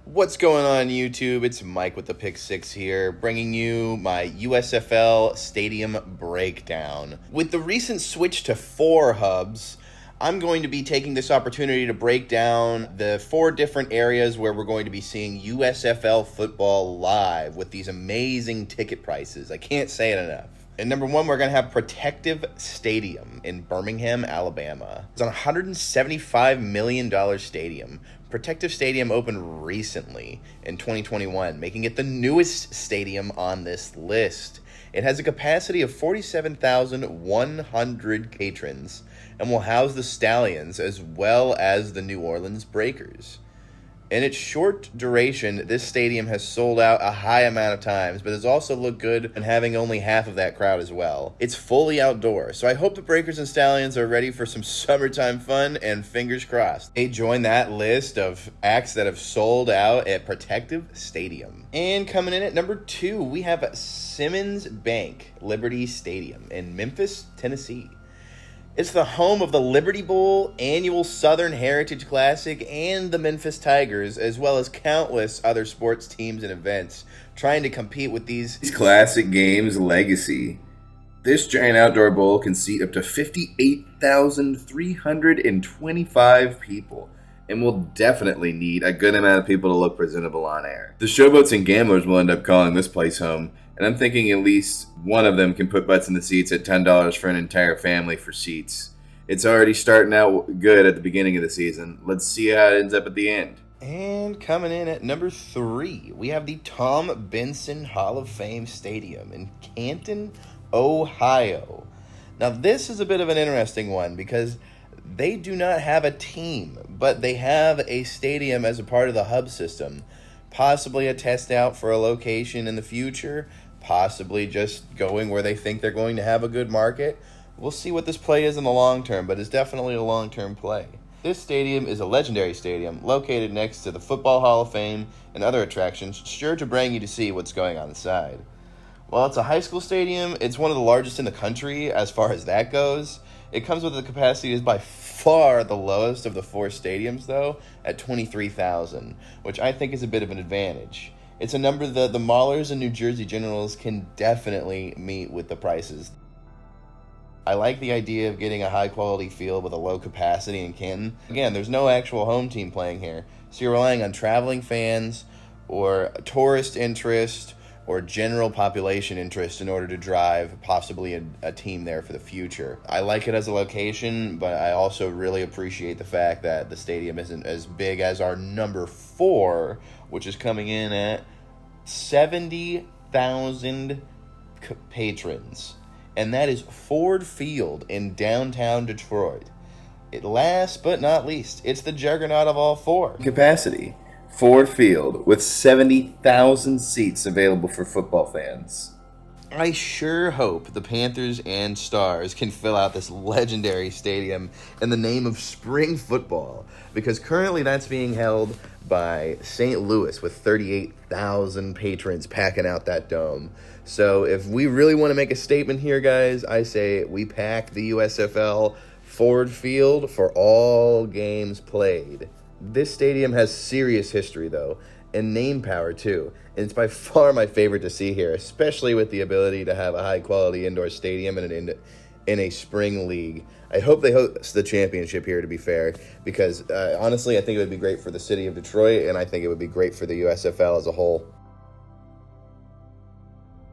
What's going on YouTube? It's Mike with the Pick 6 here, bringing you my USFL Stadium breakdown. With the recent switch to 4 hubs, I'm going to be taking this opportunity to break down the 4 different areas where we're going to be seeing USFL football live with these amazing ticket prices. I can't say it enough. And number 1, we're going to have Protective Stadium in Birmingham, Alabama. It's a $175 million stadium. Protective Stadium opened recently in 2021, making it the newest stadium on this list. It has a capacity of 47,100 patrons and will house the Stallions as well as the New Orleans Breakers. In its short duration, this stadium has sold out a high amount of times, but has also looked good in having only half of that crowd as well. It's fully outdoor, so I hope the Breakers and Stallions are ready for some summertime fun, and fingers crossed they join that list of acts that have sold out at Protective Stadium. And coming in at number 2, we have Simmons Bank Liberty Stadium in Memphis, Tennessee. It's the home of the Liberty Bowl, annual Southern Heritage Classic, and the Memphis Tigers, as well as countless other sports teams and events trying to compete with these classic games' legacy. This giant outdoor bowl can seat up to 58,325 people and will definitely need a good amount of people to look presentable on air. The showboats and gamblers will end up calling this place home, and I'm thinking at least one of them can put butts in the seats at $10 for an entire family for seats. It's already starting out good at the beginning of the season. Let's see how it ends up at the end. And coming in at number 3, we have the Tom Benson Hall of Fame Stadium in Canton, Ohio. Now, this is a bit of an interesting one because they do not have a team, but they have a stadium as a part of the hub system. Possibly a test out for a location in the future, possibly just going where they think they're going to have a good market. We'll see what this play is in the long term, but it's definitely a long-term play. This stadium is a legendary stadium located next to the Football Hall of Fame and other attractions, sure to bring you to see what's going on inside. While it's a high school stadium, it's one of the largest in the country as far as that goes. It comes with a capacity that is by far the lowest of the 4 stadiums, though, at 23,000, which I think is a bit of an advantage. It's a number that the Maulers and New Jersey Generals can definitely meet with the prices. I like the idea of getting a high-quality field with a low capacity in Canton. Again, there's no actual home team playing here, so you're relying on traveling fans or tourist interest or general population interest in order to drive possibly a team there for the future. I like it as a location, but I also really appreciate the fact that the stadium isn't as big as our number 4, which is coming in at 70,000 patrons. And that is Ford Field in downtown Detroit. Last but not least, it's the juggernaut of all 4. Capacity. Ford Field with 70,000 seats available for football fans. I sure hope the Panthers and Stars can fill out this legendary stadium in the name of spring football, because currently that's being held by St. Louis with 38,000 patrons packing out that dome. So if we really want to make a statement here, guys, I say we pack the USFL Ford Field for all games played. This stadium has serious history, though, and name power, too. And it's by far my favorite to see here, especially with the ability to have a high-quality indoor stadium in a spring league. I hope they host the championship here, to be fair, because honestly, I think it would be great for the city of Detroit, and I think it would be great for the USFL as a whole.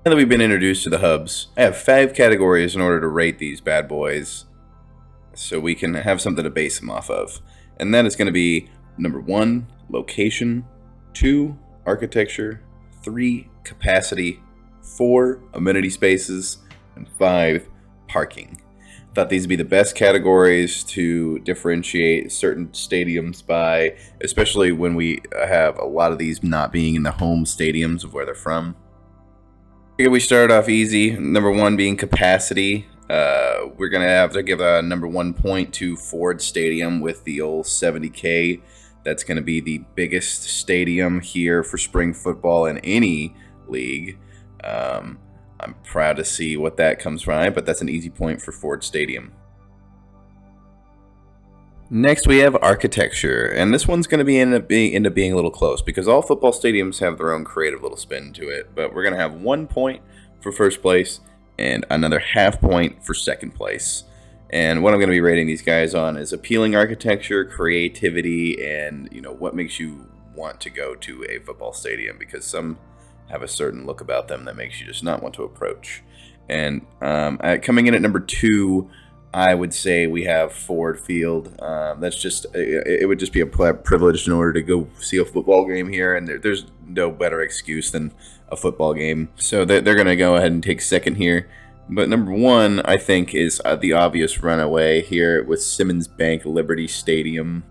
Now that we've been introduced to the hubs, I have 5 categories in order to rate these bad boys so we can have something to base them off of. And that is going to be number 1, location, 2, architecture, 3, capacity, 4, amenity spaces, and 5, parking. I thought these would be the best categories to differentiate certain stadiums by, especially when we have a lot of these not being in the home stadiums of where they're from. Here we start off easy. Number 1 being capacity. We're going to have to give a number 1 point to Ford Stadium with the old 70K. That's going to be the biggest stadium here for spring football in any league. I'm proud to see what that comes from, but that's an easy point for Ford Stadium. Next, we have architecture, and this one's going to end up being a little close because all football stadiums have their own creative little spin to it. But we're going to have 1 point for first place and another half point for second place. And what I'm going to be rating these guys on is appealing architecture, creativity, and what makes you want to go to a football stadium, because some have a certain look about them that makes you just not want to approach. And coming in at number 2. I would say we have Ford Field. It would just be a privilege in order to go see a football game here, and there's no better excuse than a football game. So they're going to go ahead and take second here. But number 1, I think, is the obvious runaway here with Simmons Bank Liberty Stadium.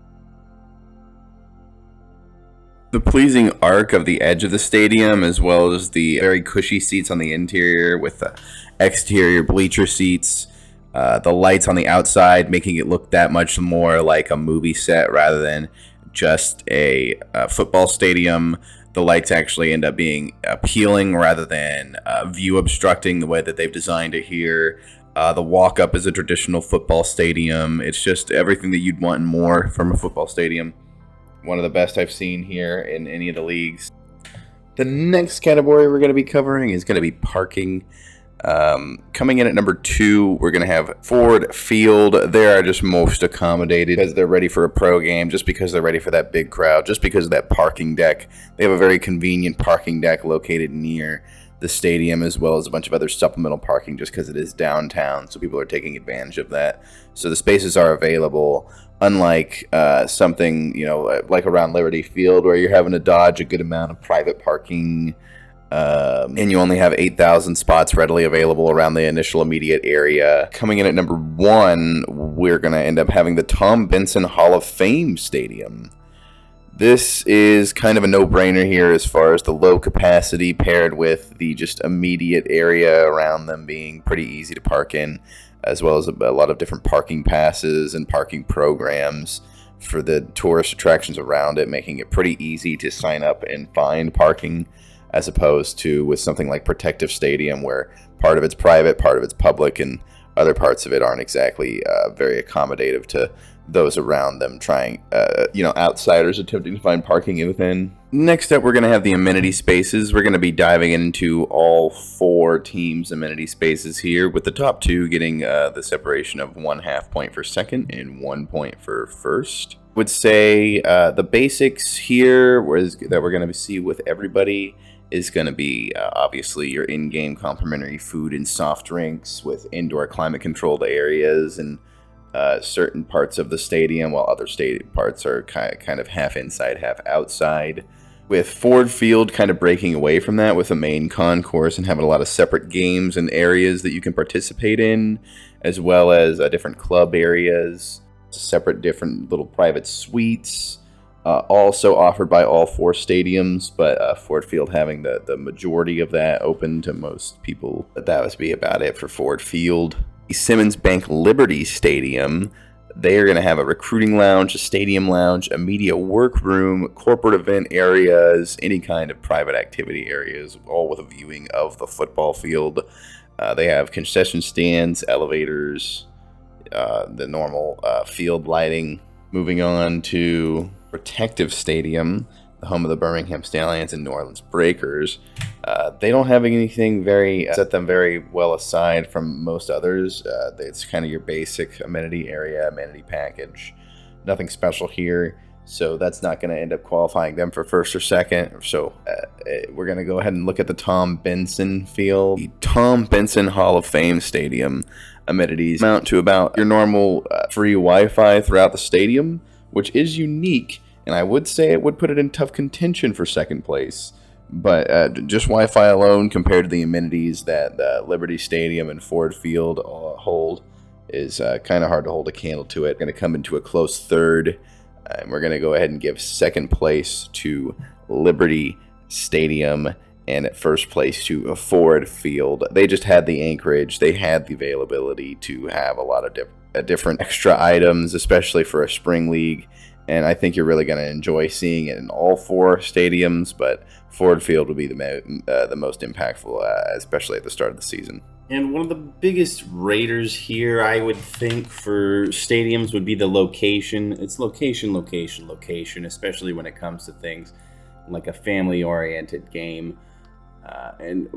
The pleasing arc of the edge of the stadium, as well as the very cushy seats on the interior with the exterior bleacher seats. The lights on the outside making it look that much more like a movie set rather than just a football stadium. The lights actually end up being appealing rather than view obstructing the way that they've designed it here. The walk-up is a traditional football stadium. It's just everything that you'd want and more from a football stadium. One of the best I've seen here in any of the leagues. The next category we're going to be covering is going to be parking. Coming in at number 2, we're going to have Ford Field. They are just most accommodated because they're ready for a pro game, just because they're ready for that big crowd, just because of that parking deck. They have a very convenient parking deck located near the stadium, as well as a bunch of other supplemental parking just because it is downtown, so people are taking advantage of that. So the spaces are available, unlike something, like around Liberty Field, where you're having to dodge a good amount of private parking. And you only have 8,000 spots readily available around the initial immediate area. Coming in at number 1, we're going to end up having the Tom Benson Hall of Fame Stadium. This is kind of a no-brainer here as far as the low capacity paired with the just immediate area around them being pretty easy to park in, as well as a lot of different parking passes and parking programs for the tourist attractions around it, making it pretty easy to sign up and find parking, as opposed to with something like Protective Stadium, where part of it's private, part of it's public, and other parts of it aren't exactly very accommodative to those around them outsiders attempting to find parking within. Next up, we're going to have the amenity spaces. We're going to be diving into all 4 teams' amenity spaces here, with the top 2 getting the separation of 1/2 point for second and 1 point for first. Would say the basics here that we're going to see with everybody is going to be obviously your in-game complimentary food and soft drinks with indoor climate-controlled areas and certain parts of the stadium, while other stadium parts are kind of half inside, half outside. With Ford Field kind of breaking away from that with a main concourse and having a lot of separate games and areas that you can participate in, as well as different club areas, separate different little private suites. Also offered by all 4 stadiums, but Ford Field having the majority of that open to most people. But that would be about it for Ford Field. The Simmons Bank Liberty Stadium, they are going to have a recruiting lounge, a stadium lounge, a media workroom, corporate event areas, any kind of private activity areas, all with a viewing of the football field. They have concession stands, elevators, the normal field lighting. Moving on to Protective Stadium, the home of the Birmingham Stallions and New Orleans Breakers. They don't have anything set them very well aside from most others. It's kind of your basic amenity area, amenity package. Nothing special here, so that's not going to end up qualifying them for first or second. So we're going to go ahead and look at the Tom Benson Field. The Tom Benson Hall of Fame Stadium amenities amount to about your normal free Wi-Fi throughout the stadium, which is unique, and I would say it would put it in tough contention for second place. But just Wi-Fi alone, compared to the amenities that Liberty Stadium and Ford Field hold, is kind of hard to hold a candle to it. Going to come into a close third, and we're going to go ahead and give second place to Liberty Stadium, and at first place to Ford Field. They just had the anchorage. They had the availability to have a lot of different extra items, especially for a spring league, And I think you're really going to enjoy seeing it in all 4 stadiums, but Ford Field will be the most impactful, especially at the start of the season. And one of the biggest raters here, I would think, for stadiums would be the location. It's location, location, location, especially when it comes to things like a family-oriented game. And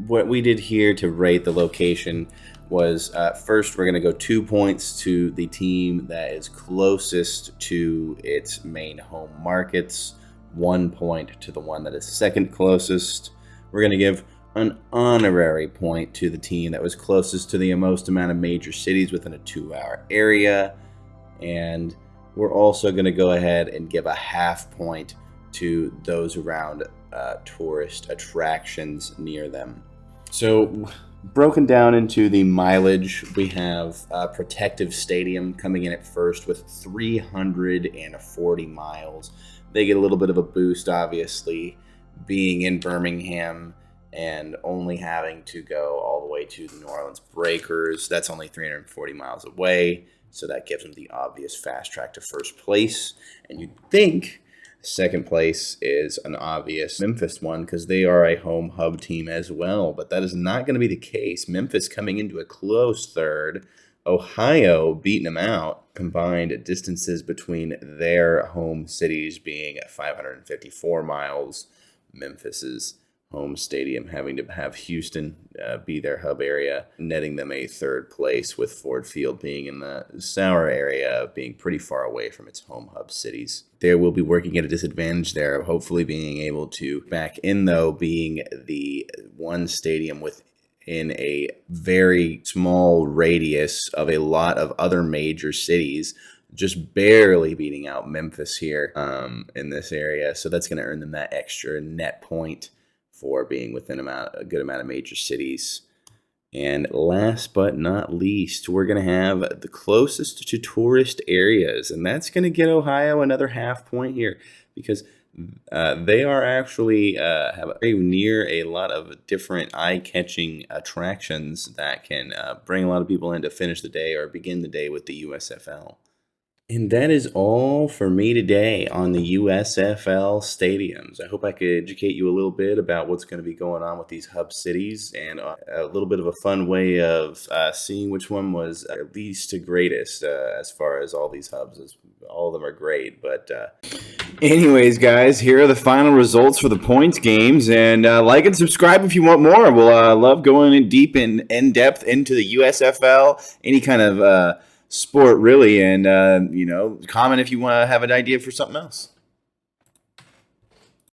what we did here to rate the location was first we're going to go 2 points to the team that is closest to its main home markets, 1 point to the one that is second closest. We're going to give an honorary point to the team that was closest to the most amount of major cities within a 2-hour area. And we're also going to go ahead and give a half point to those around tourist attractions near them. So broken down into the mileage, we have Protective Stadium coming in at first with 340 miles. They get a little bit of a boost, obviously, being in Birmingham and only having to go all the way to the New Orleans Breakers. That's only 340 miles away, so that gives them the obvious fast track to first place. And you'd think second place is an obvious Memphis one because they are a home hub team as well, but that is not going to be the case. Memphis coming into a close third. Ohio beating them out. Combined distances between their home cities being at 554 miles. Memphis's home stadium having to have Houston be their hub area, netting them a third place, with Ford Field being in the sour area, being pretty far away from its home hub cities. They will be working at a disadvantage there, hopefully being able to back in, though, being the one stadium within a very small radius of a lot of other major cities, just barely beating out Memphis here in this area. So that's going to earn them that extra net point for being within a good amount of major cities. And last but not least, we're going to have the closest to tourist areas, and that's going to get Ohio another half point here because they are actually have very near a lot of different eye-catching attractions that can bring a lot of people in to finish the day or begin the day with the USFL. And that is all for me today on the USFL stadiums. I hope I could educate you a little bit about what's going to be going on with these hub cities and a little bit of a fun way of seeing which one was least to greatest as far as all these hubs. All of them are great, but anyways, guys, here are the final results for the points games. And like and subscribe if you want more. We'll love going in depth into the USFL, any kind of sport, really, and comment if you want to have an idea for something else.